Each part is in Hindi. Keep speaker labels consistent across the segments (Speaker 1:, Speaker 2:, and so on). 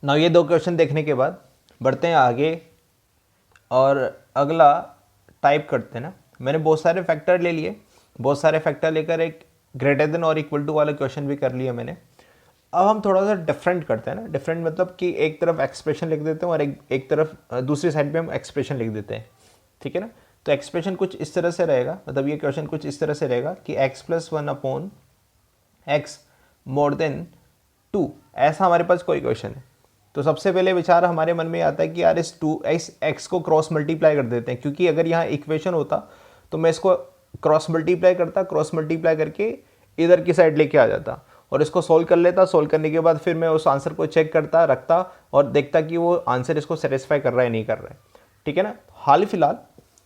Speaker 1: ना ये दो क्वेश्चन देखने के बाद बढ़ते हैं आगे और अगला टाइप करते हैं ना। मैंने बहुत सारे फैक्टर ले लिए, बहुत सारे फैक्टर लेकर एक ग्रेटर देन और इक्वल टू वाला क्वेश्चन भी कर लिया मैंने। अब हम थोड़ा सा डिफरेंट करते हैं ना। डिफरेंट मतलब कि एक तरफ एक्सप्रेशन लिख देते हैं और एक तरफ दूसरी साइड पे हम एक्सप्रेशन लिख देते हैं, ठीक है ना। तो एक्सप्रेशन कुछ इस तरह से रहेगा, मतलब ये क्वेश्चन कुछ इस तरह से रहेगा कि x+1 upon x more than 2, ऐसा हमारे पास कोई क्वेश्चन है। तो सबसे पहले विचार हमारे मन में आता है कि यार इस 2x को क्रॉस मल्टीप्लाई कर देते हैं, क्योंकि अगर यहाँ इक्वेशन होता तो मैं इसको क्रॉस मल्टीप्लाई करता, क्रॉस मल्टीप्लाई करके इधर की साइड लेके आ जाता और इसको सोल्व कर लेता। सोल्व करने के बाद फिर मैं उस आंसर को चेक करता, रखता और देखता कि वो आंसर इसको सेटिस्फाई कर रहा है नहीं कर रहा है, ठीक है ना। हाल फिलहाल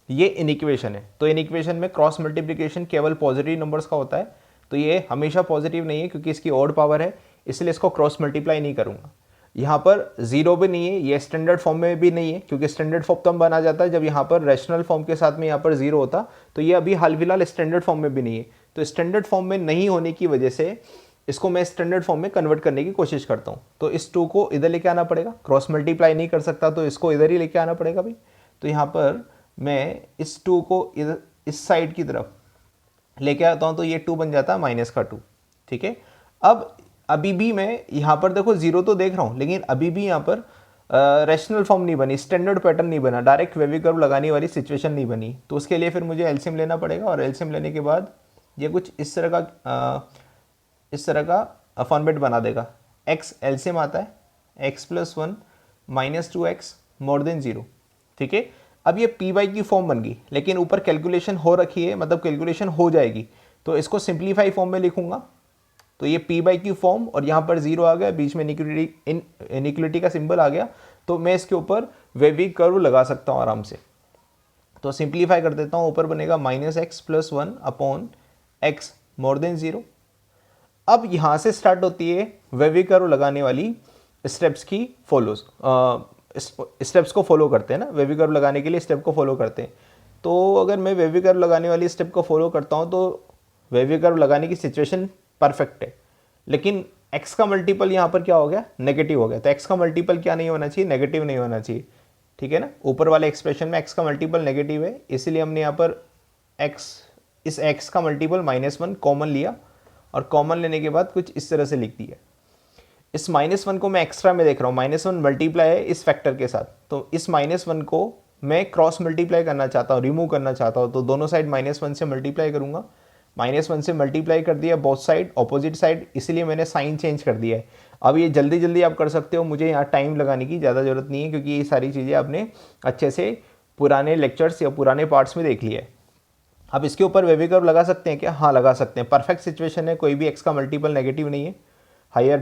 Speaker 1: ये इनइक्वेशन है, तो इनइक्वेशन में क्रॉस मल्टीप्लिकेशन केवल पॉजिटिव नंबर्स का होता है, तो ये हमेशा पॉजिटिव नहीं है क्योंकि इसकी ऑड पावर है, इसलिए इसको क्रॉस मल्टीप्लाई नहीं करूँगा। यहाँ पर जीरो भी नहीं है, ये स्टैंडर्ड फॉर्म में भी नहीं है, क्योंकि स्टैंडर्ड फॉर्म तब बना जाता है जब यहाँ पर रैशनल फॉर्म के साथ में यहाँ पर जीरो होता, तो ये अभी हाल फिलहाल स्टैंडर्ड फॉर्म में भी नहीं है। तो स्टैंडर्ड फॉर्म में नहीं होने की वजह से इसको मैं स्टैंडर्ड फॉर्म में कन्वर्ट करने की कोशिश करता हूँ। तो इस 2 को इधर लेके आना पड़ेगा, क्रॉस मल्टीप्लाई नहीं कर सकता तो इसको इधर ही लेके आना पड़ेगा भाई। तो यहाँ पर मैं इस 2 को इधर इस साइड की तरफ लेके आता हूँ, तो ये 2 बन जाता है -2, ठीक है। अब अभी भी मैं यहाँ पर देखो जीरो तो देख रहा हूँ, लेकिन अभी भी यहाँ पर रैशनल फॉर्म नहीं बनी, स्टैंडर्ड पैटर्न नहीं बना, डायरेक्ट वेवी कर्व लगाने वाली सिचुएशन नहीं बनी। तो उसके लिए फिर मुझे एलसीएम लेना पड़ेगा और एलसीएम लेने के बाद ये कुछ इस तरह का फॉर्मेट बना देगा। x एलसीएम आता है x+1 -2x मोर देन 0, ठीक है। अब ये पी वाई की फॉर्म बन गई, लेकिन ऊपर कैलकुलेशन हो रखी है, मतलब कैलकुलेशन हो जाएगी, तो इसको सिंप्लीफाई फॉर्म में लिखूंगा। तो ये पी बाई की फॉर्म और यहाँ पर जीरो आ गया, बीच में इनिक्वलिटी का सिंबल आ गया, तो मैं इसके ऊपर वेवी कर्व लगा सकता हूँ आराम से। तो सिंप्लीफाई कर देता हूँ, ऊपर बनेगा -x+1 upon x more than 0। अब यहाँ से स्टार्ट होती है वेवी कर्व लगाने वाली स्टेप्स की स्टेप्स को फॉलो करते हैं ना, वेवी कर्व लगाने के लिए स्टेप को फॉलो करते हैं। तो अगर मैं वेवी कर्व लगाने वाली स्टेप को फॉलो करता हूँ तो वेवी कर्व लगाने की सिचुएशन परफेक्ट है, लेकिन x का मल्टीपल यहाँ पर क्या हो गया, नेगेटिव हो गया। तो x का मल्टीपल क्या नहीं होना चाहिए, नेगेटिव नहीं होना चाहिए, ठीक है ना। ऊपर वाले एक्सप्रेशन में x का मल्टीपल नेगेटिव है, इसीलिए हमने यहाँ पर इस x का मल्टीपल -1 कॉमन लिया और कॉमन लेने के बाद कुछ इस तरह से लिख दिया। इस -1 को मैं एक्स्ट्रा में देख रहा हूँ, -1 मल्टीप्लाई है इस फैक्टर के साथ, तो इस -1 को मैं क्रॉस मल्टीप्लाई करना चाहता हूँ, रिमूव करना चाहता हूँ, तो दोनों साइड -1 से मल्टीप्लाई करूँगा। -1 से मल्टीप्लाई कर दिया बोथ साइड, ऑपोजिट साइड, इसलिए मैंने साइन चेंज कर दिया है। अब ये जल्दी जल्दी आप कर सकते हो, मुझे यहाँ टाइम लगाने की ज़्यादा ज़रूरत नहीं है, क्योंकि ये सारी चीज़ें आपने अच्छे से पुराने लेक्चर्स या पुराने पार्ट्स में देख लिया है। अब इसके ऊपर वेवी कर्व लगा सकते हैं क्या, हाँ लगा सकते हैं। परफेक्ट सिचुएशन है, कोई भी x का मल्टीपल नेगेटिव नहीं है, हायर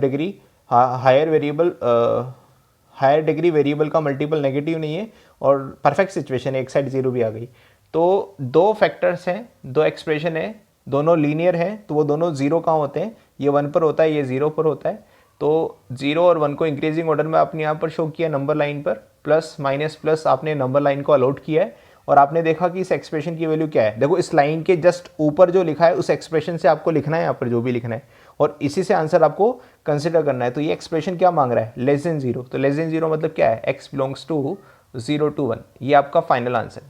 Speaker 1: डिग्री वेरिएबल का मल्टीपल नेगेटिव नहीं है और परफेक्ट सिचुएशन है, एक साइड जीरो भी आ गई। तो दो फैक्टर्स हैं, दो एक्सप्रेशन है, दोनों लीनियर हैं, तो वो दोनों जीरो कहाँ होते हैं, ये 1 पर होता है, ये 0 पर होता है। तो 0 और 1 को इंक्रीजिंग ऑर्डर में आपने यहाँ पर शो किया नंबर लाइन पर, प्लस माइनस प्लस आपने नंबर लाइन को अलॉट किया है और आपने देखा कि इस एक्सप्रेशन की वैल्यू क्या है। देखो इस लाइन के जस्ट ऊपर जो लिखा है उस एक्सप्रेशन से आपको लिखना है यहाँ पर जो भी लिखना है, और इसी से आंसर आपको कंसिडर करना है। तो ये एक्सप्रेशन क्या मांग रहा है, लेस देन 0, तो लेस देन 0 मतलब क्या है, x बिलोंग्स टू 0 to 1, ये आपका final answer.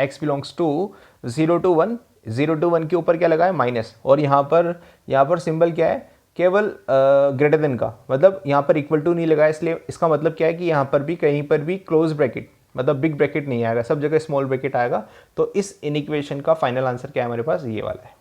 Speaker 1: x belongs to 0 to 1, 0 to 1 के ऊपर क्या लगा है, माइनस, और यहाँ पर सिंबल क्या है, केवल ग्रेटर देन का, मतलब यहाँ पर इक्वल टू नहीं लगा है, इसलिए इसका मतलब क्या है कि यहाँ पर भी कहीं पर भी क्लोज ब्रैकेट, मतलब बिग ब्रैकेट नहीं आएगा, सब जगह स्मॉल ब्रैकेट आएगा। तो इस इनइक्वेशन का फाइनल आंसर क्या है हमारे पास, ये वाला है।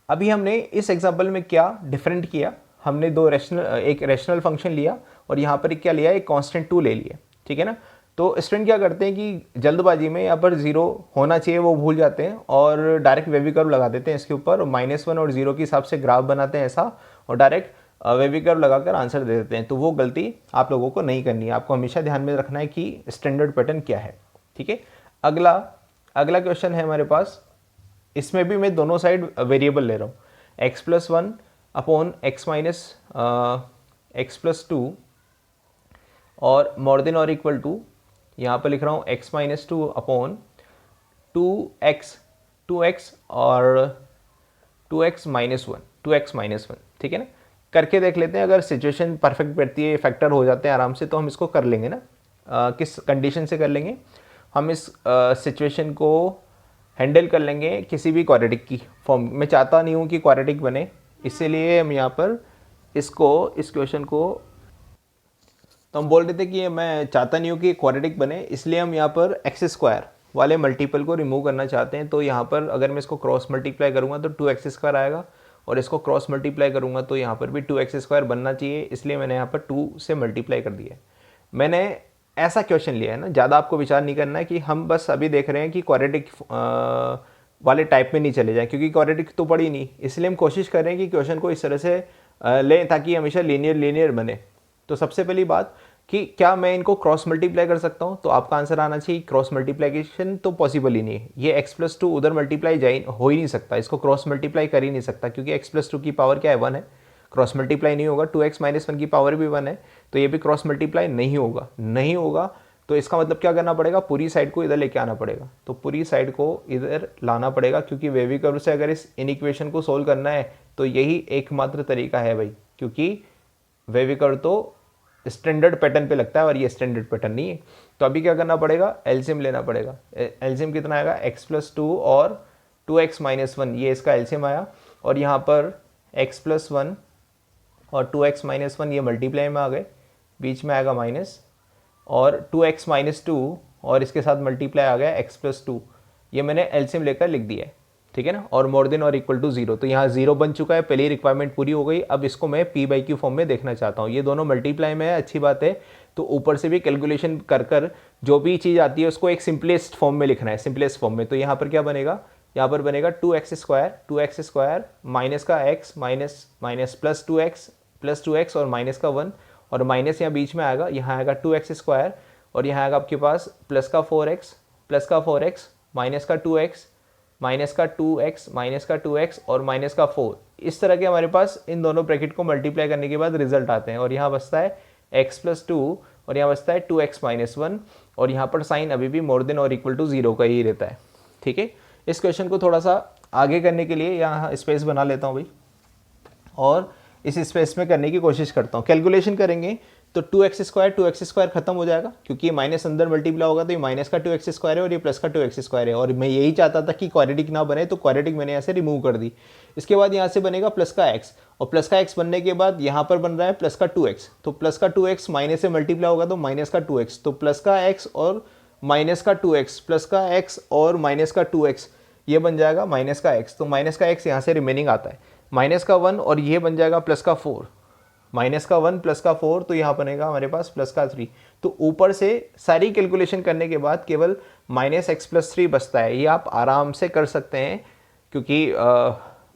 Speaker 1: अभी हमने इस एग्जांपल में क्या डिफरेंट किया, हमने एक रैशनल फंक्शन लिया और यहाँ पर क्या लिया, एक कांस्टेंट 2 ले लिया, ठीक है ना। तो स्टूडेंट क्या करते हैं कि जल्दबाजी में यहाँ पर 0 होना चाहिए वो भूल जाते हैं और डायरेक्ट वेवी कर्व लगा देते हैं इसके ऊपर, और -1 और 0 के हिसाब से ग्राफ बनाते हैं ऐसा, और डायरेक्ट वेवी कर्व लगाकर आंसर दे देते हैं। तो वो गलती आप लोगों को नहीं करनी है, आपको हमेशा ध्यान में रखना है कि स्टैंडर्ड पैटर्न क्या है, ठीक है। अगला क्वेश्चन है हमारे पास, इसमें भी मैं दोनों साइड वेरिएबल ले रहा हूँ, x+1 अपॉन x+2 और मोर देन और इक्वल टू, यहाँ पर लिख रहा हूँ x-2 अपॉन 2x और 2x-1, ठीक है ना। करके देख लेते हैं, अगर सिचुएशन परफेक्ट बैठती है, फैक्टर हो जाते हैं आराम से, तो हम इसको कर लेंगे ना। किस कंडीशन से कर लेंगे हम इस सिचुएशन को हैंडल कर लेंगे किसी भी क्वाड्रेटिक की फॉर्म। मैं चाहता नहीं हूँ कि क्वाड्रेटिक बने, इसीलिए हम यहाँ पर इसको, इस क्वेश्चन को, तो हम बोल रहे थे कि मैं चाहता नहीं हूँ कि क्वाड्रेटिक बने, इसलिए हम यहाँ पर एक्स स्क्वायर वाले मल्टीपल को रिमूव करना चाहते हैं। तो यहाँ पर अगर मैं इसको क्रॉस मल्टीप्लाई करूँगा तो 2x² आएगा, और इसको क्रॉस मल्टीप्लाई करूँगा तो यहाँ पर भी 2x² बनना चाहिए, इसलिए मैंने यहाँ पर 2 से मल्टीप्लाई कर दिया है। मैंने ऐसा क्वेश्चन लिया है ना, ज़्यादा आपको विचार नहीं करना है कि हम बस अभी देख रहे हैं कि क्वाड्रेटिक वाले टाइप में नहीं चले जाएं, क्योंकि क्वाड्रेटिक तो पड़ी नहीं, इसलिए हम कोशिश कर रहे हैं कि क्वेश्चन को इस तरह से लें ताकि हमेशा लीनियर बने। तो सबसे पहली बात कि क्या मैं इनको क्रॉस मल्टीप्लाई कर सकता हूँ, तो आपका आंसर आना चाहिए क्रॉस मल्टीप्लिकेशन तो पॉसिबल ही नहीं है। ये x+2 उधर मल्टीप्लाई हो ही नहीं सकता, इसको क्रॉस मल्टीप्लाई कर ही नहीं सकता, क्योंकि x+2 की पावर क्या है, 1 है, क्रॉस मल्टीप्लाई नहीं होगा। 2x - 1 की पावर भी 1 है, तो ये भी क्रॉस मल्टीप्लाई नहीं होगा। तो इसका मतलब क्या करना पड़ेगा, पूरी साइड को इधर लेके आना पड़ेगा। तो पूरी साइड को इधर लाना पड़ेगा, क्योंकि वेवी कर्व से अगर इस इनइक्वेशन को सोल्व करना है तो यही एकमात्र तरीका है भाई, क्योंकि वेवी कर्व तो स्टैंडर्ड पैटर्न पे लगता है और ये स्टैंडर्ड पैटर्न नहीं है। तो अभी क्या करना पड़ेगा, एलसीएम लेना पड़ेगा। एलसीएम कितना आएगा, x+2 और 2x - 1, ये इसका एलसीएम आया, और यहाँ पर x+1 और 2x - 1 ये मल्टीप्लाई में आ गए, बीच में आएगा माइनस, और 2x - 2 और इसके साथ मल्टीप्लाई आ गया x+2, ये मैंने एलसीएम लेकर लिख दिया है, ठीक है ना, और मोर देन और इक्वल टू 0। तो यहाँ 0 बन चुका है, पहली रिक्वायरमेंट पूरी हो गई। अब इसको मैं p/q फॉर्म में देखना चाहता हूँ। ये दोनों मल्टीप्लाई में है, अच्छी बात है। तो ऊपर से भी कैलकुलेशन कर जो भी चीज़ आती है उसको एक सिंपलेस्ट फॉर्म में लिखना है, सिंपलेस्ट फॉर्म में। तो यहाँ पर क्या बनेगा, यहाँ पर बनेगा 2x² माइनस का x माइनस प्लस 2x और माइनस का 1, और माइनस यहाँ बीच में आएगा, यहाँ आएगा 2x² और यहाँ आएगा आपके पास प्लस का 4x माइनस का 2x माइनस का 2x माइनस का 2x और माइनस का 4। इस तरह के हमारे पास इन दोनों ब्रैकेट को मल्टीप्लाई करने के बाद रिजल्ट आते हैं, और यहाँ बचता है x+2 और यहाँ बचता है 2x - 1, और यहाँ पर साइन अभी भी मोर देन और इक्वल टू 0 का ही रहता है, ठीक है। इस क्वेश्चन को थोड़ा सा आगे करने के लिए यहाँ स्पेस बना लेता हूँ भाई, और इस स्पेस में करने की कोशिश करता हूँ। कैलकुलेशन करेंगे तो 2x² खत्म हो जाएगा, क्योंकि ये माइनस अंदर मल्टीप्लाई होगा, तो ये माइनस का 2x² है और ये प्लस का 2x² है, और मैं यही चाहता था कि क्वाड्रेटिक ना बने, तो क्वाड्रेटिक मैंने यहाँ से रिमूव कर दी। इसके बाद यहाँ से बनेगा प्लस का x, और प्लस का x बनने के बाद यहाँ पर बन रहा है प्लस का 2x, तो प्लस का 2x माइनस से मल्टीप्लाई होगा तो माइनस का 2x, तो प्लस का x और माइनस का 2x, प्लस का x और माइनस का 2x, ये बन जाएगा माइनस का x। तो माइनस का x यहाँ से रिमेनिंग आता है, माइनस का 1 और ये बन जाएगा प्लस का 4, माइनस का 1 प्लस का 4, तो यहाँ बनेगा हमारे पास प्लस का 3। तो ऊपर से सारी कैलकुलेशन करने के बाद केवल -x+3 बचता है। ये आप आराम से कर सकते हैं, क्योंकि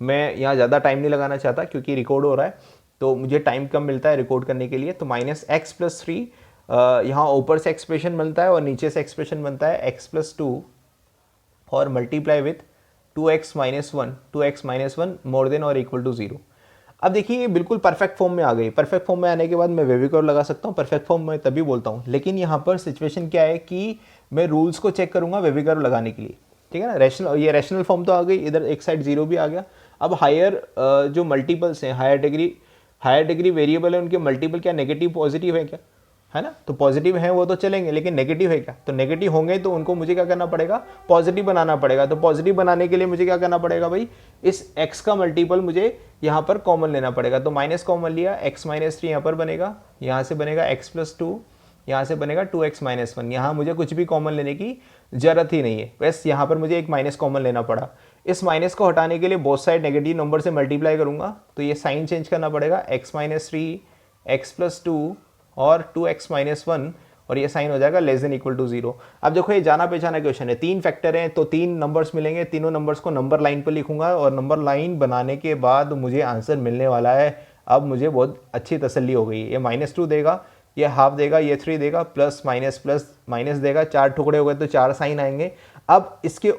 Speaker 1: मैं यहाँ ज़्यादा टाइम नहीं लगाना चाहता, क्योंकि रिकॉर्ड हो रहा है तो मुझे टाइम कम मिलता है रिकॉर्ड करने के लिए। तो -x+3 यहाँ ऊपर से एक्सप्रेशन बनता है और नीचे से एक्सप्रेशन बनता है x+2 और multiply with 2x - 1 more than और इक्वल टू 0। अब देखिए ये बिल्कुल परफेक्ट फॉर्म में आ गई। परफेक्ट फॉर्म में आने के बाद मैं वेवी कर्व लगा सकता हूँ, परफेक्ट फॉर्म में तभी बोलता हूँ। लेकिन यहाँ पर सिचुएशन क्या है कि मैं रूल्स को चेक करूँगा वेवी कर्व लगाने के लिए, ठीक है ना। ये रैशनल फॉर्म तो आ गई, इधर एक साइड 0 भी आ गया। अब हायर जो मल्टीपल्स हैं, हायर डिग्री वेरिएबल है, उनके मल्टीपल क्या नेगेटिव पॉजिटिव है क्या, है ना। तो पॉजिटिव है वो तो चलेंगे, लेकिन नेगेटिव है क्या, तो नेगेटिव होंगे तो उनको मुझे क्या करना पड़ेगा, पॉजिटिव बनाना पड़ेगा। तो पॉजिटिव बनाने के लिए मुझे क्या करना पड़ेगा भाई, इस x का मल्टीपल मुझे यहाँ पर कॉमन लेना पड़ेगा। तो माइनस कॉमन लिया, x - 3 यहाँ पर बनेगा, यहाँ से बनेगा x+2, यहाँ से बनेगा 2x - 1। यहाँ मुझे कुछ भी कॉमन लेने की जरूरत ही नहीं है, बस यहाँ पर मुझे एक माइनस कॉमन लेना पड़ा। इस माइनस को हटाने के लिए बोथ साइड नेगेटिव नंबर से मल्टीप्लाई करूँगा, तो ये साइन चेंज करना पड़ेगा, x - 3 x+2 और 2x - 1, और ये साइन हो जाएगा लेस देन इक्वल टू 0। अब देखो ये जाना पहचाना क्वेश्चन है, 3 फैक्टर हैं तो 3 नंबर्स मिलेंगे, तीनों नंबर्स को नंबर लाइन पर लिखूंगा, और नंबर लाइन बनाने के बाद मुझे आंसर मिलने वाला है। अब मुझे बहुत अच्छी तसल्ली हो गई। ये -2 देगा, ये हाफ देगा, ये 3 देगा, प्लस माइनस देगा, 4 टुकड़े हो गए तो 4 साइन आएंगे। अब इसके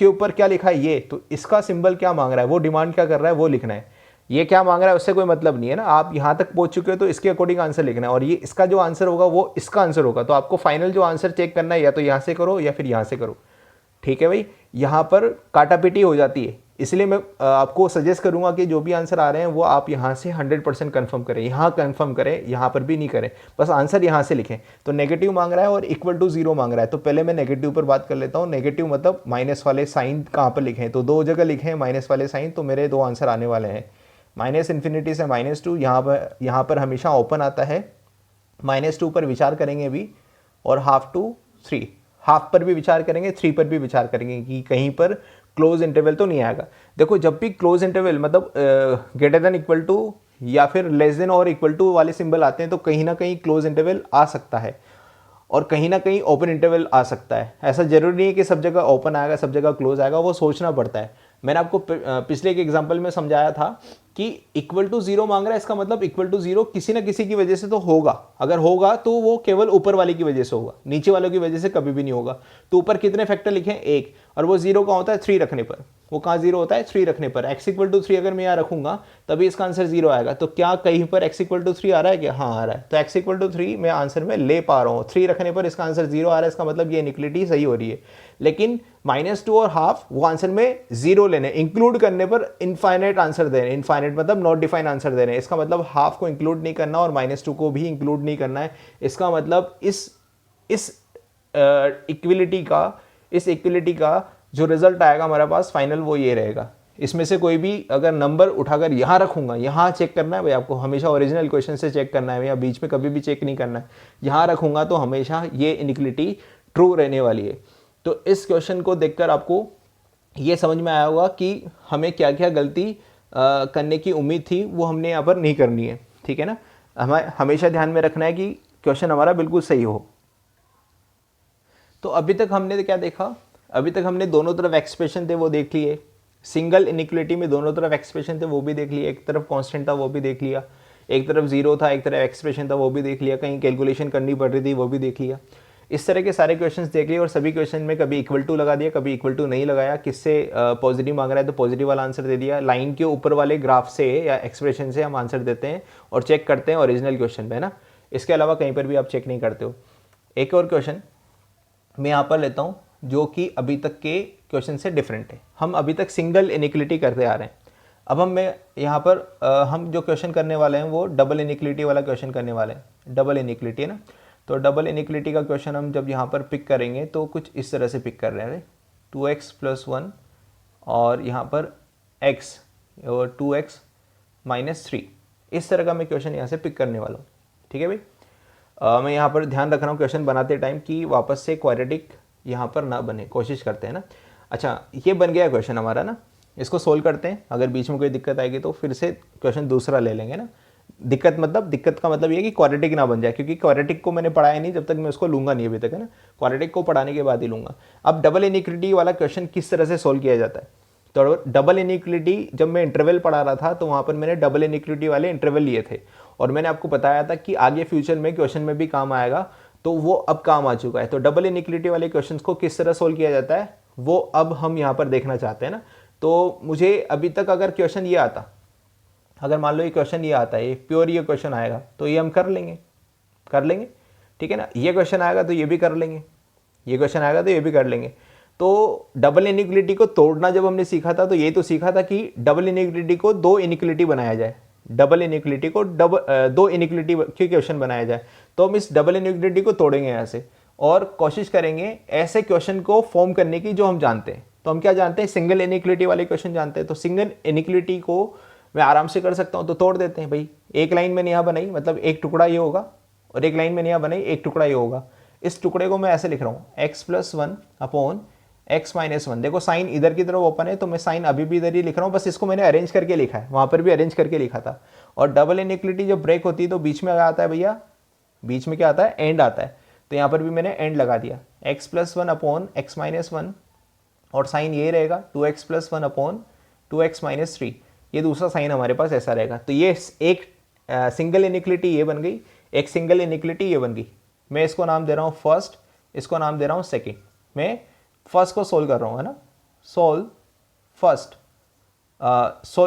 Speaker 1: ऊपर क्या लिखा है ये, तो इसका सिंबल क्या मांग रहा है, वो डिमांड क्या कर रहा है वो लिखना है। ये क्या मांग रहा है उससे कोई मतलब नहीं है ना, आप यहाँ तक पहुंच चुके हो तो इसके अकॉर्डिंग आंसर लिखना है, और ये इसका जो आंसर होगा वो इसका आंसर होगा। तो आपको फाइनल जो आंसर चेक करना है या तो यहाँ से करो या फिर यहाँ से करो, ठीक है भाई। यहाँ पर काटापीटी हो जाती है, इसलिए मैं आपको सजेस्ट करूंगा कि जो भी आंसर आ रहे हैं वो आप यहाँ से 100% कन्फर्म करें, यहाँ कन्फर्म करें, यहाँ पर भी नहीं करें, बस आंसर यहाँ से लिखें। तो नेगेटिव मांग रहा है और इक्वल टू 0 मांग रहा है, तो पहले मैं नेगेटिव पर बात कर लेता हूँ। नेगेटिव मतलब माइनस वाले साइन कहाँ पर लिखें, तो 2 जगह लिखें माइनस वाले साइन, तो मेरे 2 आंसर आने वाले हैं। -∞ से -2, यहाँ पर हमेशा ओपन आता है, -2 पर विचार करेंगे भी, और ½ to 3, हाफ पर भी विचार करेंगे, 3 पर भी विचार करेंगे कि कहीं पर क्लोज इंटरवल तो नहीं आएगा। देखो जब भी क्लोज इंटरवल मतलब ग्रेटर देन इक्वल टू या फिर लेस देन और इक्वल टू वाले सिंबल आते हैं तो कहीं ना कहीं क्लोज इंटरवल आ सकता है और कहीं ना कहीं ओपन इंटरवल आ सकता है। ऐसा जरूरी नहीं है कि सब जगह ओपन आएगा सब जगह क्लोज आएगा, वो सोचना पड़ता है। मैंने आपको पिछले एक एग्जांपल में समझाया था कि इक्वल टू 0 मांग रहा है, इसका मतलब इक्वल टू 0 किसी ना किसी की वजह से तो होगा। अगर होगा तो वो केवल ऊपर वाले की वजह से होगा, नीचे वालों की वजह से कभी भी नहीं होगा। तो ऊपर कितने फैक्टर लिखे, 1, और वो 0 का होता है 3 रखने पर। वो कहाँ 0 होता है, 3 रखने पर। x इक्वल टू 3 अगर मैं यहाँ रखूंगा तभी इसका आंसर 0 आएगा। तो क्या कहीं पर x इक्वल टू 3 आ रहा है क्या, हाँ आ रहा है। तो x इक्वल टू 3 मैं आंसर में ले पा रहा हूँ, 3 रखने पर इसका आंसर 0 आ रहा है, इसका मतलब ये इनिक्विलिटी सही हो रही है। लेकिन -2 और हाफ वो आंसर में 0 लेने, इंक्लूड करने पर इनफाइनाइट आंसर दे रहे हैं। इनफाइनाइट मतलब नॉट डिफाइंड आंसर दे रहे हैं। इसका मतलब हाफ को इंक्लूड नहीं करना और -2 को भी इंक्लूड नहीं करना है। इसका मतलब इस इक्विलिटी का जो रिजल्ट आएगा हमारे पास फाइनल वो ये रहेगा। इसमें से कोई भी अगर नंबर उठाकर यहाँ रखूंगा, यहाँ चेक करना है भाई, आपको हमेशा ओरिजिनल क्वेश्चन से चेक करना है या बीच में कभी भी चेक नहीं करना है। यहाँ रखूंगा तो हमेशा ये इनिक्विलिटी ट्रू रहने वाली है। तो इस क्वेश्चन को देखकर आपको ये समझ में आया होगा कि हमें क्या क्या गलती करने की उम्मीद थी वो हमने यहाँ पर नहीं करनी है, ठीक है ना। हमें हमेशा ध्यान में रखना है कि क्वेश्चन हमारा बिल्कुल सही हो। तो अभी तक हमने क्या देखा, अभी तक हमने दोनों तरफ एक्सप्रेशन थे वो देख लिए, सिंगल इनिक्विलिटी में दोनों तरफ एक्सप्रेशन थे वो भी देख लिए, एक तरफ कांस्टेंट था वो भी देख लिया, एक तरफ 0 था एक तरफ एक्सप्रेशन था वो भी देख लिया, कहीं कैलकुलेशन करनी पड़ रही थी वो भी देख लिया। इस तरह के सारे क्वेश्चंस देख लिए और सभी क्वेश्चन में कभी इक्वल टू लगा दिया, कभी इक्वल टू नहीं लगाया। किससे पॉजिटिव मांग रहा है तो पॉजिटिव वाला आंसर दे दिया। लाइन के ऊपर वाले ग्राफ से या एक्सप्रेशन से हम आंसर देते हैं और चेक करते हैं ओरिजिनल क्वेश्चन में, है ना। इसके अलावा कहीं पर भी आप चेक नहीं करते हो। एक और क्वेश्चन मैं यहाँ पर लेता हूँ जो कि अभी तक के क्वेश्चन से डिफरेंट है। हम अभी तक सिंगल इनिक्विलिटी करते आ रहे हैं। अब मैं यहाँ पर हम जो क्वेश्चन करने वाले हैं वो डबल इनिक्विलिटी वाला क्वेश्चन करने वाले हैं। डबल इनिक्विलिटी है ना, तो डबल इनिक्विलिटी का क्वेश्चन हम जब यहाँ पर पिक करेंगे तो कुछ इस तरह से पिक कर रहे हैं, 2x + 1 और यहाँ पर x और 2x - 3, इस तरह का मैं क्वेश्चन यहाँ से पिक करने वाला हूँ, ठीक है भाई। मैं यहाँ पर ध्यान रख रहा हूँ क्वेश्चन बनाते टाइम कि वापस से क्वाड्रेटिक यहाँ पर ना बने, कोशिश करते हैं ना। अच्छा ये बन गया क्वेश्चन हमारा ना, इसको सोल्व करते हैं। अगर बीच में कोई दिक्कत आएगी तो फिर से क्वेश्चन दूसरा ले लेंगे ना। दिक्कत का मतलब ये कि क्वाड्रेटिक ना बन जाए, क्योंकि क्वाड्रेटिक को मैंने पढ़ाया नहीं, जब तक मैं उसको लूंगा नहीं अभी तक, है ना। क्वाड्रेटिक को पढ़ाने के बाद ही लूंगा। अब डबल इनिक्विलिटी वाला क्वेश्चन किस तरह से सोल्व किया जाता है, तो डबल इनिक्विलिटी जब मैं इंटरवल पढ़ा रहा था तो वहाँ पर मैंने डबल इनिक्विलिटी वाले इंटरवल लिए थे और मैंने आपको बताया था कि आगे फ्यूचर में क्वेश्चन में भी काम आएगा, तो वो अब काम आ चुका है। तो डबल इनिक्विलिटी वाले क्वेश्चन को किस तरह सोल्व किया जाता है वो अब हम यहाँ पर देखना चाहते हैं ना। तो मुझे अभी तक अगर क्वेश्चन ये आता, अगर मान लो ये क्वेश्चन ये आता है, ये प्योर ये क्वेश्चन आएगा तो ये हम कर लेंगे, ठीक है ना। ये क्वेश्चन आएगा तो ये भी कर लेंगे, ये क्वेश्चन आएगा तो ये भी कर लेंगे। तो डबल इनिक्विलिटी को तोड़ना जब हमने सीखा था तो ये तो सीखा था कि डबल इनिक्विलिटी को 2 इनिक्विलिटी बनाया जाए, डबल इनिक्विलिटी को 2 इनिक्विलिटी के क्वेश्चन बनाया जाए। तो हम इस डबल इनिक्विलिटी को तोड़ेंगे यहाँ से और कोशिश करेंगे ऐसे क्वेश्चन को फॉर्म करने की जो हम जानते हैं। तो हम क्या जानते हैं, सिंगल इनिक्विलिटी वाले क्वेश्चन जानते हैं। तो सिंगल इनिक्विलिटी को मैं आराम से कर सकता हूँ, तो तोड़ देते हैं भाई। एक लाइन मैंने यहाँ बनाई, मतलब एक टुकड़ा ये होगा, और एक लाइन मैंने यहाँ बनाई, एक टुकड़ा ये होगा। इस टुकड़े को मैं ऐसे लिख रहा हूँ, x + 1 / x - 1। देखो साइन इधर की तरफ ओपन है तो मैं साइन अभी भी इधर ही लिख रहा हूँ, बस इसको मैंने अरेंज करके लिखा है, वहाँ पर भी अरेंज करके लिखा था। और डबल इनिक्विलिटी जब ब्रेक होती है तो बीच में क्या आता है भैया, बीच में क्या आता है, एंड आता है। तो यहाँ पर भी मैंने एंड लगा दिया, x + 1 / x - 1, और साइन ये रहेगा 2x + 1 / 2x - 3। ये दूसरा साइन हमारे पास ऐसा रहेगा। तो ये एक सिंगल इनिक्विलिटी ये बन गई, एक सिंगल इनिक्विलिटी ये बन गई। मैं इसको नाम दे रहा हूँ फर्स्ट, इसको नाम दे रहा हूँ सेकेंड। मैं फर्स्ट को सोल्व कर रहा हूँ, है ना, सोल्व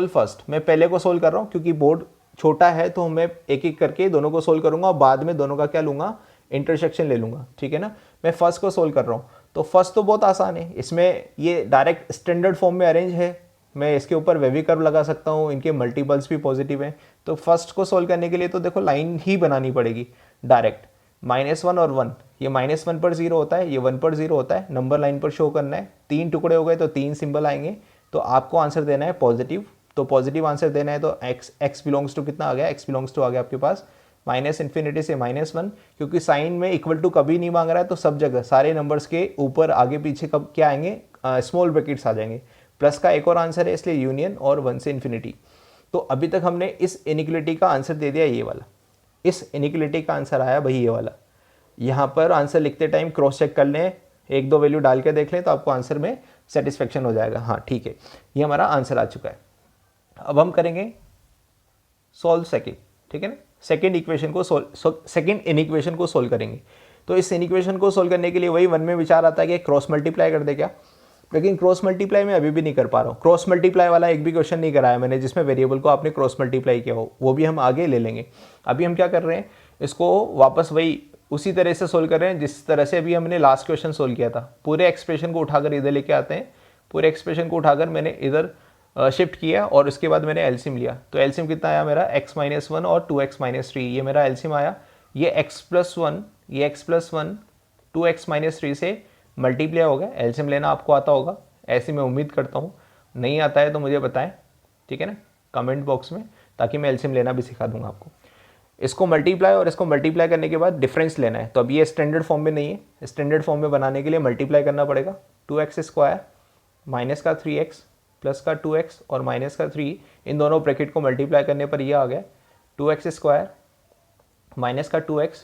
Speaker 1: फर्स्ट। मैं पहले को सोल्व कर रहा हूँ क्योंकि बोर्ड छोटा है तो मैं एक एक करके दोनों को सोल्व करूंगा और बाद में दोनों का क्या लूंगा, इंटरसेक्शन ले लूंगा, ठीक है ना। मैं फर्स्ट को सोल्व कर रहा हूँ। तो फर्स्ट तो बहुत आसान है, इसमें ये डायरेक्ट स्टैंडर्ड फॉर्म में अरेंज है, मैं इसके ऊपर वेवी कर्व लगा सकता हूँ, इनके मल्टीपल्स भी पॉजिटिव हैं। तो फर्स्ट को सोल्व करने के लिए तो देखो लाइन ही बनानी पड़ेगी डायरेक्ट, -1 और 1, ये -1 पर 0 होता है, ये 1 पर 0 होता है, नंबर लाइन पर शो करना है, 3 टुकड़े हो गए तो 3 सिंबल आएंगे, तो आपको आंसर देना है पॉजिटिव। तो पॉजिटिव आंसर देना है तो x बिलोंग्स टू कितना आ गया, x बिलोंग्स टू आ गया आपके पास -∞ से -1, क्योंकि साइन में इक्वल टू कभी नहीं मांग रहा है, तो सब जगह सारे नंबर्स के ऊपर आगे पीछे कब क्या आएंगे, स्मॉल ब्रैकेट्स आ जाएंगे। प्लस का एक और आंसर है, इसलिए यूनियन और 1 से इन्फिनिटी। तो अभी तक हमने इस इनिक्वलिटी का आंसर दे दिया ये वाला, इस इनिक्वलिटी का आंसर आया भाई ये वाला। यहाँ पर आंसर लिखते टाइम क्रॉस चेक कर लें, 1-2 वैल्यू डाल के देख लें तो आपको आंसर में सेटिस्फेक्शन हो जाएगा। हाँ ठीक है, ये हमारा आंसर आ चुका है। अब हम करेंगे सॉल्व सेकेंड, ठीक है ना, सेकेंड इक्वेशन को सेकेंड इनिक्वेशन को सोल्व करेंगे। तो इस इनिक्वेशन को सोल्व करने के लिए वही 1 में विचार आता है कि क्रॉस मल्टीप्लाई कर दे क्या, लेकिन क्रॉस मल्टीप्लाई में अभी भी नहीं कर पा रहा हूँ। क्रॉस मल्टीप्लाई वाला एक भी क्वेश्चन नहीं कराया मैंने जिसमें वेरिएबल को आपने क्रॉस मल्टीप्लाई किया हो, वो भी हम आगे ले लेंगे। अभी हम क्या कर रहे हैं, इसको वापस वही उसी तरह से सोल्व कर रहे हैं जिस तरह से अभी हमने लास्ट क्वेश्चन सोल्व किया था। पूरे एक्सप्रेशन को उठाकर इधर लेके आते हैं, पूरे एक्सप्रेशन को उठाकर मैंने इधर शिफ्ट किया और उसके बाद मैंने एलसीएम लिया। तो एलसीएम कितना आया मेरा, x-1 और 2x-3, ये मेरा एलसीएम आया। ये x+1, ये x+1 2x-3 से मल्टीप्लाई हो गया। एलसीएम लेना आपको आता होगा, ऐसे मैं उम्मीद करता हूँ। नहीं आता है तो मुझे बताएं, ठीक है ना, कमेंट बॉक्स में, ताकि मैं एलसीएम लेना भी सिखा दूंगा आपको। इसको मल्टीप्लाई और इसको मल्टीप्लाई करने के बाद डिफरेंस लेना है। तो अब ये स्टैंडर्ड फॉर्म में नहीं है, स्टैंडर्ड फॉर्म में बनाने के लिए मल्टीप्लाई करना पड़ेगा। 2x² माइनस का 3x प्लस का 2x और माइनस का 3, इन दोनों ब्रैकेट को मल्टीप्लाई करने पर ये आ गया 2x² माइनस का 2x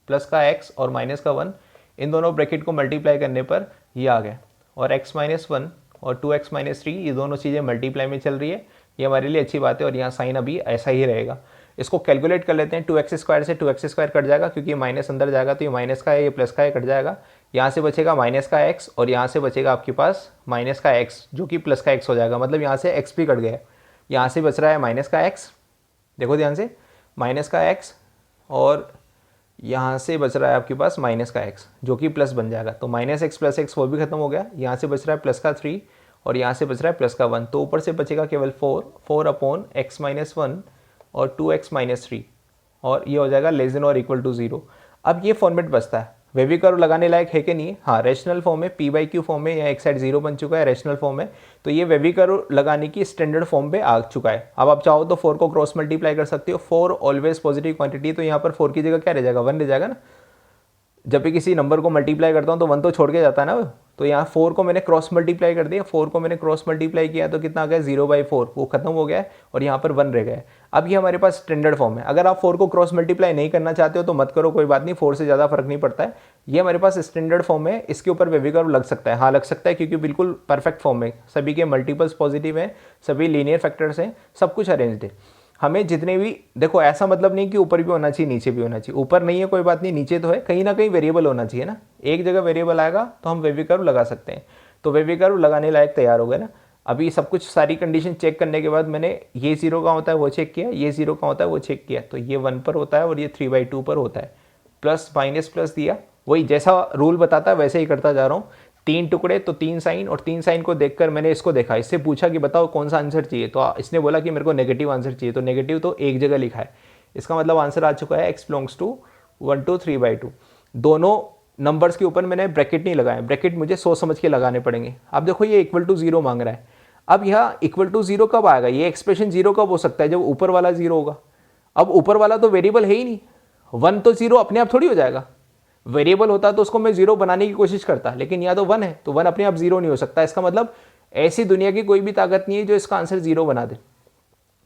Speaker 1: प्लस का x और माइनस का 1, इन दोनों ब्रैकेट को मल्टीप्लाई करने पर ये आ गया। और x-1 और 2x-3, ये दोनों चीज़ें मल्टीप्लाई में चल रही है, ये हमारे लिए अच्छी बात है। और यहाँ साइन अभी ऐसा ही रहेगा। इसको कैलकुलेट कर लेते हैं, 2x² से 2x² कट जाएगा, क्योंकि माइनस अंदर जाएगा तो ये माइनस का है, ये प्लस का है, कट जाएगा। यहाँ से बचेगा माइनस का x और यहाँ से बचेगा आपके पास माइनस का x, जो कि प्लस का x हो जाएगा। मतलब यहाँ से x भी कट गया, यहाँ से बच रहा है माइनस का x, देखो ध्यान से, माइनस का x, और यहाँ से बच रहा है आपके पास माइनस का x, जो कि प्लस बन जाएगा। तो -x + x वो भी खत्म हो गया। यहाँ से बच रहा है प्लस का 3 और यहाँ से बच रहा है प्लस का 1। तो ऊपर से बचेगा केवल 4/x-1 और 2x-3, और ये हो जाएगा <= 0। अब ये फॉर्मेट बचता है, वेवी कर्व लगाने लायक है कि नहीं है? हाँ, रेशनल फॉर्म में, p/q फॉर्म में, या एक साइड 0 बन चुका है, रेशनल फॉर्म में। तो ये वेवी कर्व लगाने की स्टैंडर्ड फॉर्म पे आ चुका है। अब आप चाहो तो 4 को क्रॉस मल्टीप्लाई कर सकते हो। 4 ऑलवेज पॉजिटिव क्वांटिटी, तो यहाँ पर 4 की जगह क्या रह जाएगा, 1 रह जाएगा ना। जब भी किसी नंबर को मल्टीप्लाई करता हूँ तो 1 तो छोड़ के जाता है ना। तो यहाँ 4 को मैंने क्रॉस मल्टीप्लाई कर दिया, 4 को मैंने क्रॉस मल्टीप्लाई किया तो कितना आ गया, 0/4, वो खत्म हो गया है और यहाँ पर 1 रह गया है। अब ये हमारे पास स्टैंडर्ड फॉर्म है। अगर आप 4 को क्रॉस मल्टीप्लाई नहीं करना चाहते हो तो मत करो, कोई बात नहीं, 4 से ज़्यादा फर्क नहीं पड़ता है। ये हमारे पास स्टैंडर्ड फॉर्म है, इसके ऊपर वेवी कर्व लग सकता है। हाँ लग सकता है, क्योंकि बिल्कुल परफेक्ट फॉर्म है, सभी के मल्टीपल्स पॉजिटिव हैं, सभी लीनियर फैक्टर्स हैं, सब कुछ अरेंज्ड है। हमें जितने भी, देखो ऐसा मतलब नहीं कि ऊपर भी होना चाहिए नीचे भी होना चाहिए। ऊपर नहीं है कोई बात नहीं, नीचे तो है, कहीं ना कहीं वेरिएबल होना चाहिए ना। एक जगह वेरिएबल आएगा तो हम वेवी कर्व लगा सकते हैं। तो वेवी कर्व लगाने लायक तैयार हो गए ना। अभी सब कुछ सारी कंडीशन चेक करने के बाद मैंने ये 0 का होता है वो चेक किया, ये 0 का होता है वो चेक किया। तो ये 1 पर होता है और ये 3/2 पर होता है। प्लस माइनस प्लस दिया, वही जैसा रूल बताता है वैसे ही करता जा रहा हूँ। 3 टुकड़े तो 3 साइन, और 3 साइन को देखकर मैंने इसको देखा, इससे पूछा कि बताओ कौन सा आंसर चाहिए। तो इसने बोला कि मेरे को नेगेटिव आंसर चाहिए। तो नेगेटिव तो एक जगह लिखा है, इसका मतलब आंसर आ चुका है x बिलोंग्स टू 1 to 3/2। दोनों नंबर्स के ऊपर मैंने ब्रैकेट नहीं लगाए, ब्रैकेट मुझे सोच समझ के लगाने पड़ेंगे। अब देखो ये = 0 मांग रहा है। अब यहाँ = 0 कब आएगा, ये एक्सप्रेशन 0 कब हो सकता है, जब ऊपर वाला 0 होगा। अब ऊपर वाला तो वेरिएबल है ही नहीं, 1 तो 0 अपने आप थोड़ी हो जाएगा। वेरिएबल होता तो उसको मैं 0 बनाने की कोशिश करता, लेकिन यहाँ तो 1 है, तो 1 अपने आप 0 नहीं हो सकता। इसका मतलब ऐसी दुनिया की कोई भी ताकत नहीं है जो इसका आंसर 0 बना दे।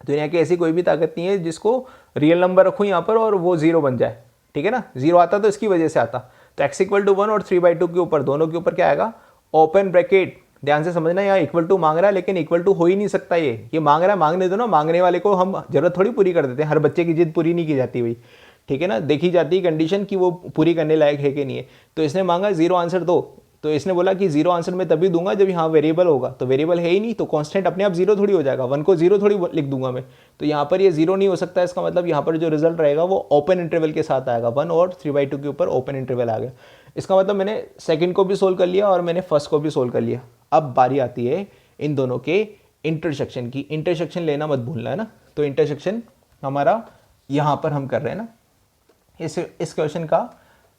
Speaker 1: दुनिया की ऐसी कोई भी ताकत नहीं है जिसको रियल नंबर रखूँ यहाँ पर और वो 0 बन जाए, ठीक है ना। 0 आता तो इसकी वजह से आता। तो x = 1 और 3/2 के ऊपर, दोनों के ऊपर क्या आएगा, ओपन ब्रैकेट। ध्यान से समझना, यहाँ = मांग रहा है, लेकिन = हो ही नहीं सकता। ये मांग रहा है, मांगने दो ना। मांगने वाले को हम जरूरत थोड़ी पूरी कर देते हैं, हर बच्चे की जिद पूरी नहीं की जाती भाई, ठीक है ना। देखी जाती है कंडीशन कि वो पूरी करने लायक है कि नहीं है। तो इसने मांगा 0 आंसर दो, तो इसने बोला कि 0 आंसर मैं तभी दूंगा जब यहाँ वेरिएबल होगा। तो वेरिएबल है ही नहीं, तो कांस्टेंट अपने आप 0 थोड़ी हो जाएगा। 1 को 0 थोड़ी लिख दूंगा मैं। तो यहाँ पर ये 0 नहीं हो सकता। इसका मतलब यहाँ पर जो रिजल्ट रहेगा वो ओपन इंटरवल के साथ आएगा। 1 और 3/2 के ऊपर ओपन इंटरवल आ गया। इसका मतलब मैंने सेकंड को भी सोल्व कर लिया और मैंने फर्स्ट को भी सोल्व कर लिया। अब बारी आती है इन दोनों के इंटरसेक्शन की। इंटरसेक्शन लेना मत भूलना है ना। तो इंटरसेक्शन हमारा यहाँ पर हम कर रहे हैं ना, इस क्वेश्चन का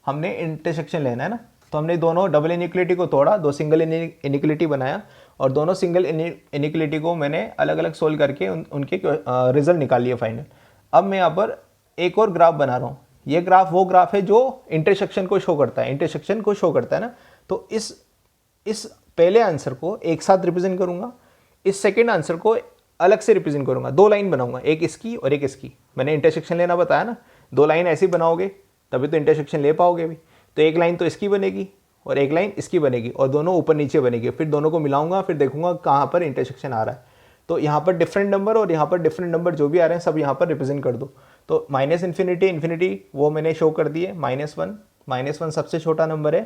Speaker 1: हमने इंटरसेक्शन लेना है ना। तो हमने दोनों डबल इनिक्वलिटी को तोड़ा, दो सिंगल इनिक्वलिटी बनाया और दोनों सिंगल इनिक्वलिटी को मैंने अलग अलग सोल्व करके उनके रिजल्ट निकाल लिए फाइनल। अब मैं यहाँ पर एक और ग्राफ बना रहा हूँ। ये ग्राफ वो ग्राफ है जो इंटरसेक्शन को शो करता है, इंटरसेक्शन को शो करता है ना। तो इस पहले आंसर को एक साथ रिप्रेजेंट करूंगा, इस सेकेंड आंसर को अलग से रिप्रेजेंट करूंगा। दो लाइन बनाऊंगा, एक इसकी और एक इसकी। मैंने इंटरसेक्शन लेना बताया ना, दो लाइन ऐसी बनाओगे तभी तो इंटरसेक्शन ले पाओगे भी। तो एक लाइन तो इसकी बनेगी और एक लाइन इसकी बनेगी और दोनों ऊपर नीचे बनेगी। फिर दोनों को मिलाऊंगा, फिर देखूंगा कहाँ पर इंटरसेक्शन आ रहा है। तो यहाँ पर डिफरेंट नंबर और यहाँ पर डिफरेंट नंबर जो भी आ रहे हैं सब यहाँ पर रिप्रेजेंट कर दो। तो माइनस इन्फिनिटी वो मैंने शो कर दिए, -1 सबसे छोटा नंबर है,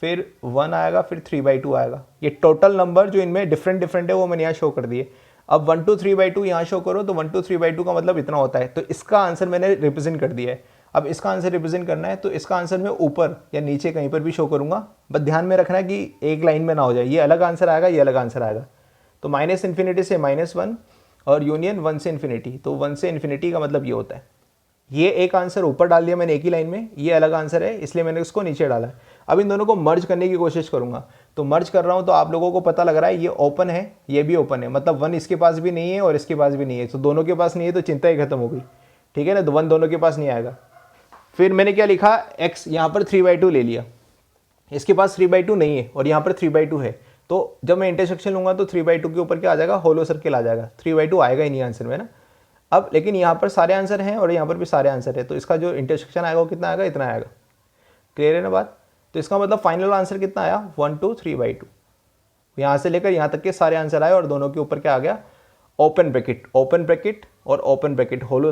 Speaker 1: फिर 1 आएगा, फिर 3/2 आएगा। ये टोटल नंबर जो इनमें डिफरेंट है वो मैंने यहाँ शो कर दिए। अब 1 2 3/2 यहाँ शो करो तो 1 2 3/2 का मतलब इतना होता है। तो इसका आंसर मैंने रिप्रेजेंट कर दिया है। अब इसका आंसर रिप्रेजेंट करना है तो इसका आंसर मैं ऊपर या नीचे कहीं पर भी शो करूंगा, बस ध्यान में रखना है कि एक लाइन में ना हो जाए, ये अलग आंसर आएगा, ये अलग आंसर आएगा। तो -∞ से -1 और यूनियन 1 से इन्फिनिटी। तो 1 से इन्फिनिटी का मतलब ये होता है। ये एक आंसर ऊपर डाल दिया मैंने एक ही लाइन में, ये अलग आंसर है इसलिए मैंने उसको नीचे डाला है। अब इन दोनों को मर्ज करने की कोशिश करूंगा। तो मर्ज कर रहा हूं तो आप लोगों को पता लग रहा है ये ओपन है, ये भी ओपन है, मतलब 1 इसके पास भी नहीं है और इसके पास भी नहीं है। तो दोनों के पास नहीं है तो चिंता ही खत्म हो गई, ठीक है ना। तो 1 दोनों के पास नहीं आएगा। फिर मैंने क्या लिखा, x यहाँ पर 3/2 ले लिया, इसके पास 3/2 नहीं है और यहाँ पर 3/2 है। तो जब मैं इंटरसेक्शन लूंगा तो 3/2 के ऊपर क्या आ जाएगा, होलो सर्किल आ जाएगा। 3/2 आएगा ही नहीं आंसर में ना। अब लेकिन यहाँ पर सारे आंसर हैं और यहाँ पर भी सारे आंसर है, तो इसका जो इंटरसेक्शन आएगा वो कितना आएगा, इतना आएगा। क्लियर है ना बात। तो इसका मतलब फाइनल आंसर कितना आया, 1 2 3/2। यहाँ से लेकर यहाँ तक के सारे आंसर आए और दोनों के ऊपर क्या आ गया, ओपन ब्रैकेट और ओपन ब्रैकेट, होलो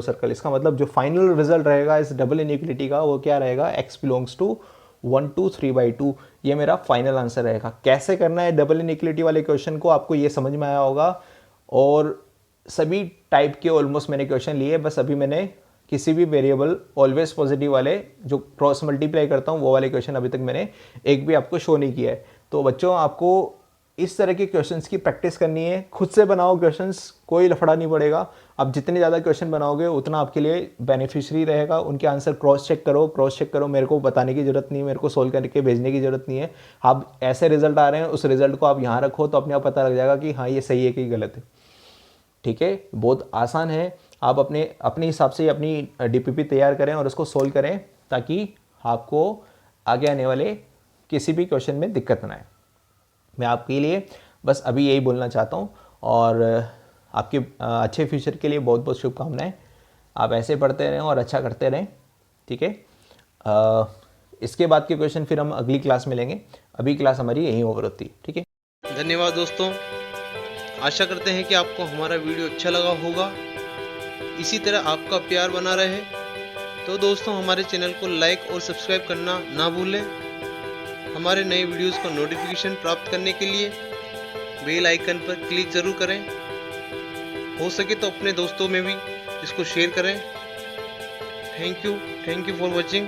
Speaker 1: सर्कल। इसका मतलब जो फाइनल रिजल्ट रहेगा इस डबल इनइक्वलिटी का वो क्या रहेगा, x बिलोंग्स टू 1 2 3/2। ये मेरा फाइनल आंसर रहेगा। कैसे करना है डबल इनइक्वलिटी वाले क्वेश्चन को आपको ये समझ में आया होगा। और सभी टाइप के ऑलमोस्ट मैंने क्वेश्चन लिए, बस अभी मैंने किसी भी वेरिएबल ऑलवेज पॉजिटिव वाले जो क्रॉस मल्टीप्लाई करता हूँ वो वाले क्वेश्चन अभी तक मैंने एक भी आपको शो नहीं किया है। तो बच्चों आपको इस तरह के क्वेश्चंस की प्रैक्टिस करनी है, खुद से बनाओ क्वेश्चंस, कोई लफड़ा नहीं पड़ेगा। आप जितने ज़्यादा क्वेश्चन बनाओगे उतना आपके लिए बेनिफिशियरी रहेगा। उनके आंसर क्रॉस चेक करो। मेरे को बताने की जरूरत नहीं है, मेरे को सोल्व करके भेजने की जरूरत नहीं है। आप ऐसे रिजल्ट आ रहे हैं, उस रिजल्ट को आप यहाँ रखो तो अपने आप पता लग जाएगा कि हाँ ये सही है कि गलत है। ठीक है, बहुत आसान है। आप अपने हिसाब से अपनी DPP तैयार करें और उसको सोल्व करें ताकि आपको आगे आने वाले किसी भी क्वेश्चन में दिक्कत ना आए। मैं आपके लिए बस अभी यही बोलना चाहता हूँ और आपके अच्छे फ्यूचर के लिए बहुत बहुत शुभकामनाएं। आप ऐसे पढ़ते रहें और अच्छा करते रहें, ठीक है। इसके बाद के क्वेश्चन फिर हम अगली क्लास में लेंगे। अभी क्लास हमारी यहीं ओवर होती है, ठीक है।
Speaker 2: धन्यवाद दोस्तों, आशा करते हैं कि आपको हमारा वीडियो अच्छा लगा होगा। इसी तरह आपका प्यार बना रहे तो दोस्तों हमारे चैनल को लाइक और सब्सक्राइब करना ना भूलें। हमारे नए वीडियोस का नोटिफिकेशन प्राप्त करने के लिए बेल आइकन पर क्लिक ज़रूर करें। हो सके तो अपने दोस्तों में भी इसको शेयर करें। Thank you for watching.